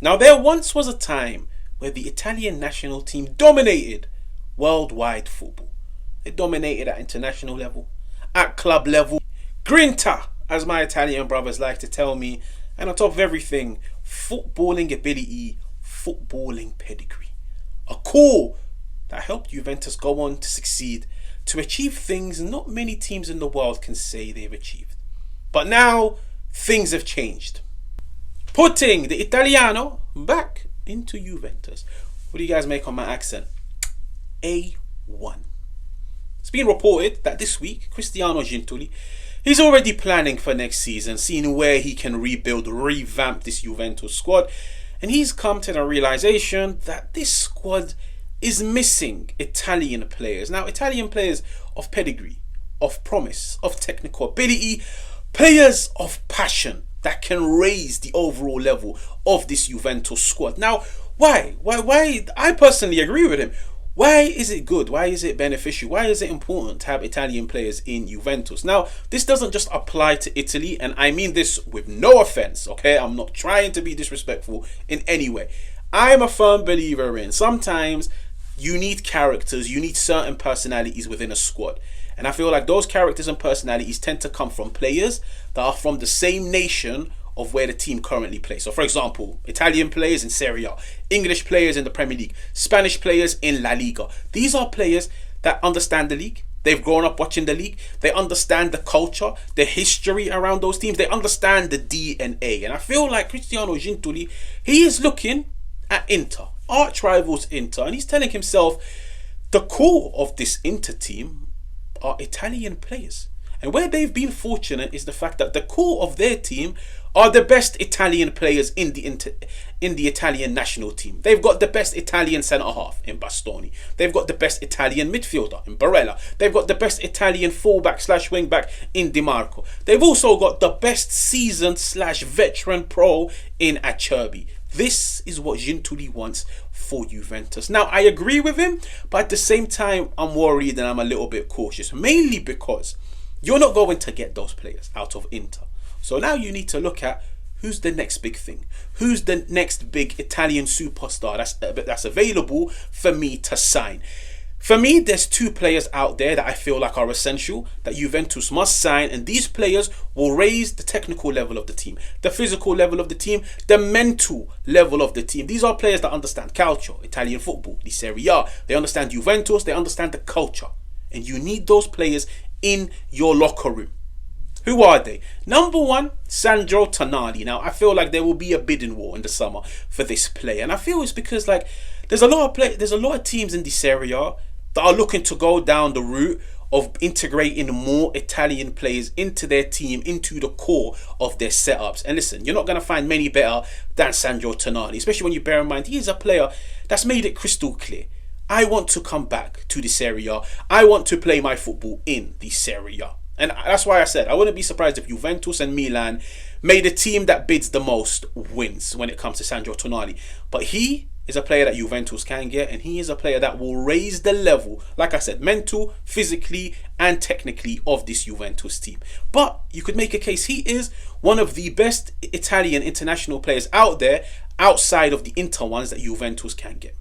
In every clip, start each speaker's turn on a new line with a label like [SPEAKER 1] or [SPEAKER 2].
[SPEAKER 1] Now, there once was a time where the Italian national team dominated worldwide football. They dominated at international level, at club level. Grinta, as my Italian brothers like to tell me, and on top of everything, footballing ability, footballing pedigree. A core that helped Juventus go on to succeed, to achieve things not many teams in the world can say they've achieved. But now, things have changed. Putting the Italiano back into Juventus. What do you guys make on my accent? A1. It's been reported that this week, Cristiano Giuntoli, he's already planning for next season, seeing where he can rebuild, revamp this Juventus squad. And he's come to the realization that this squad is missing Italian players. Now, Italian players of pedigree, of promise, of technical ability, players of passion that can raise the overall level of this Juventus squad. Now, why? I personally agree with him. Why is it good? Why is it beneficial? Why is it important to have Italian players in Juventus? Now, this doesn't just apply to Italy, and I mean this with no offense, okay? I'm not trying to be disrespectful in any way. I'm a firm believer in sometimes you need characters, you need certain personalities within a squad. And I feel like those characters and personalities tend to come from players that are from the same nation of where the team currently plays. So, for example, Italian players in Serie A, English players in the Premier League, Spanish players in La Liga. These are players that understand the league. They've grown up watching the league. They understand the culture, the history around those teams. They understand the DNA. And I feel like Cristiano Giuntoli, he is looking at Inter, arch rivals Inter, and he's telling himself the core of this Inter team are Italian players. And where they've been fortunate is the fact that the core of their team are the best Italian players in the Italian national team. They've got the best Italian centre half in Bastoni. They've got the best Italian midfielder in Barella. They've got the best Italian fullback / wing back in Di Marco. They've also got the best seasoned / veteran pro in Acerbi. This is what Gintuli wants for Juventus. Now, I agree with him, but at the same time, I'm worried and I'm a little bit cautious. Mainly because you're not going to get those players out of Inter. So now you need to look at who's the next big thing. Who's the next big Italian superstar that's available for me to sign. For me, there's two players out there that I feel like are essential, that Juventus must sign, and these players will raise the technical level of the team, the physical level of the team, the mental level of the team. These are players that understand Calcio, Italian football, the Serie A. They understand Juventus, they understand the culture. And you need those players in your locker room. Who are they? Number one, Sandro Tonali. Now, I feel like there will be a bidding war in the summer for this player. And I feel it's because there's a lot of teams in the Serie A that are looking to go down the route of integrating more Italian players into their team, into the core of their setups. And listen, you're not going to find many better than Sandro Tonali, especially when you bear in mind he is a player that's made it crystal clear. I want to come back to the Serie A. I want to play my football in the Serie A. And that's why I said I wouldn't be surprised if Juventus and Milan made a team that bids the most wins when it comes to Sandro Tonali. But he is a player that Juventus can get, and he is a player that will raise the level, like I said, mental, physically and technically of this Juventus team. But you could make a case he is one of the best Italian international players out there outside of the Inter ones that Juventus can get.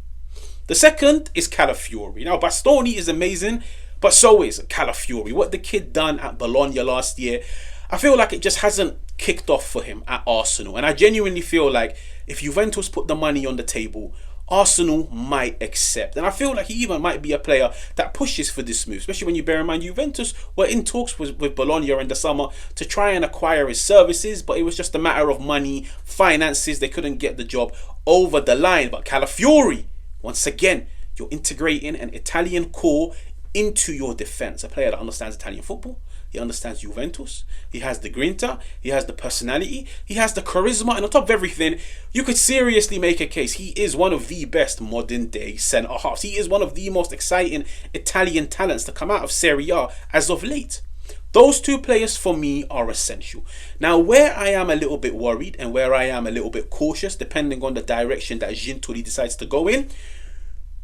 [SPEAKER 1] The second is Calafiori. Now, Bastoni is amazing, but so is Calafiori. What the kid done at Bologna last year, I feel like it just hasn't kicked off for him at Arsenal. And I genuinely feel like if Juventus put the money on the table, Arsenal might accept. And I feel like he even might be a player that pushes for this move, especially when you bear in mind Juventus were in talks with Bologna in the summer to try and acquire his services, but it was just a matter of money, finances. They couldn't get the job over the line. But Calafiori, once again, you're integrating an Italian core into your defense. A player that understands Italian football. He understands Juventus. He has the grinta. He has the personality. He has the charisma. And on top of everything, you could seriously make a case. He is one of the best modern day centre halves. He is one of the most exciting Italian talents to come out of Serie A as of late. Those two players for me are essential. Now, where I am a little bit worried and where I am a little bit cautious, depending on the direction that Gintuli decides to go in,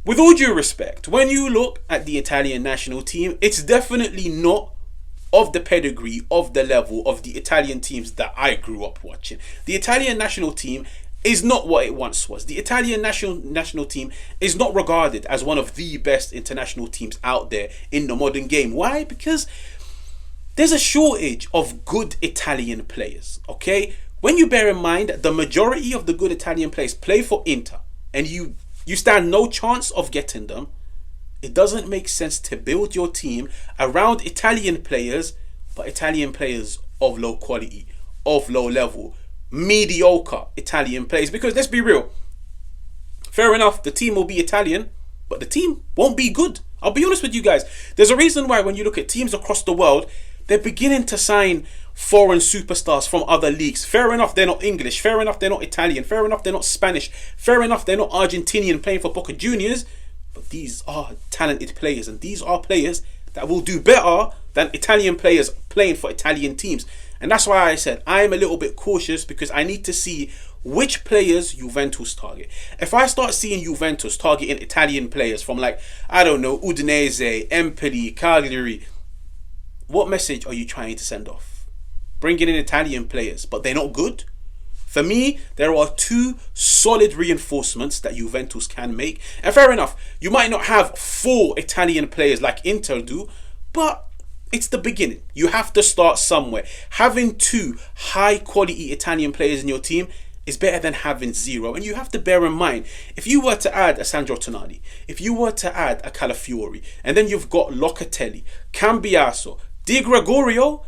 [SPEAKER 1] with all due respect, when you look at the Italian national team, it's definitely not of the pedigree, of the level of the Italian teams that I grew up watching. The Italian national team is not what it once was. The Italian national team is not regarded as one of the best international teams out there in the modern game. Why? Because there's a shortage of good Italian players, okay? When you bear in mind that the majority of the good Italian players play for Inter, and you stand no chance of getting them, it doesn't make sense to build your team around Italian players, but Italian players of low quality, of low level, mediocre Italian players. Because let's be real, fair enough, the team will be Italian, but the team won't be good. I'll be honest with you guys. There's a reason why when you look at teams across the world, they're beginning to sign foreign superstars from other leagues. Fair enough, they're not English. Fair enough, they're not Italian. Fair enough, they're not Spanish. Fair enough, they're not Argentinian playing for Boca Juniors. But these are talented players, and these are players that will do better than Italian players playing for Italian teams. And that's why I said I am a little bit cautious, because I need to see which players Juventus target. If I start seeing Juventus targeting Italian players from, like, I don't know, Udinese, Empoli, Cagliari, what message are you trying to send off? Bringing in Italian players, but they're not good? For me, there are two solid reinforcements that Juventus can make. And fair enough, you might not have 4 Italian players like Inter do, but it's the beginning. You have to start somewhere. Having 2 high quality Italian players in your team is better than having 0. And you have to bear in mind, if you were to add a Sandro Tonali, if you were to add a Calafiori, and then you've got Locatelli, Cambiaso, Di Gregorio,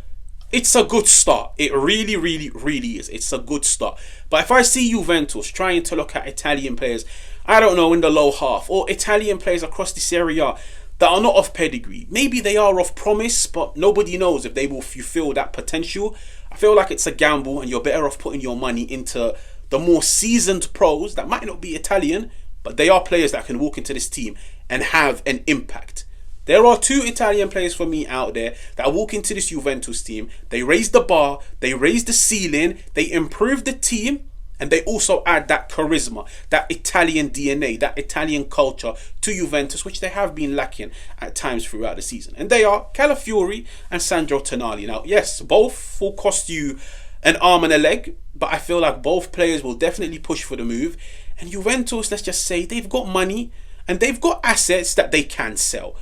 [SPEAKER 1] it's a good start. It really, really, really is. It's a good start. But if I see Juventus trying to look at Italian players, I don't know, in the low half, or Italian players across the Serie A that are not of pedigree, maybe they are of promise, but nobody knows if they will fulfill that potential. I feel like it's a gamble, and you're better off putting your money into the more seasoned pros that might not be Italian, but they are players that can walk into this team and have an impact. There are 2 Italian players for me out there that walk into this Juventus team. They raise the bar, they raise the ceiling, they improve the team, and they also add that charisma, that Italian DNA, that Italian culture to Juventus, which they have been lacking at times throughout the season. And they are Calafiori and Sandro Tonali. Now, yes, both will cost you an arm and a leg, but I feel like both players will definitely push for the move. And Juventus, let's just say, they've got money and they've got assets that they can sell.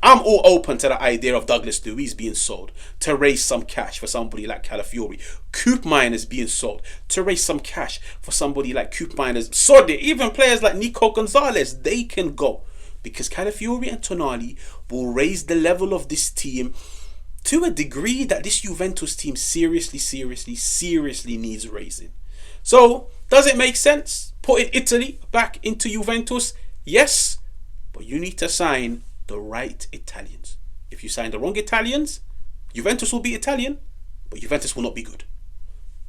[SPEAKER 1] I'm all open to the idea of Douglas Luiz being sold to raise some cash for somebody like Calafiori. Coop Miners being sold to raise some cash for somebody like Coop Miners. So even players like Nico Gonzalez, they can go, because Calafiori and Tonali will raise the level of this team to a degree that this Juventus team seriously needs raising. So, does it make sense putting Italy back into Juventus? Yes, but you need to sign the right Italians. If you sign the wrong Italians, Juventus will be Italian, but Juventus will not be good.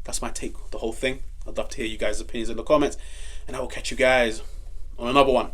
[SPEAKER 1] That's my take on the whole thing. I'd love to hear you guys' opinions in the comments, and I will catch you guys on another one.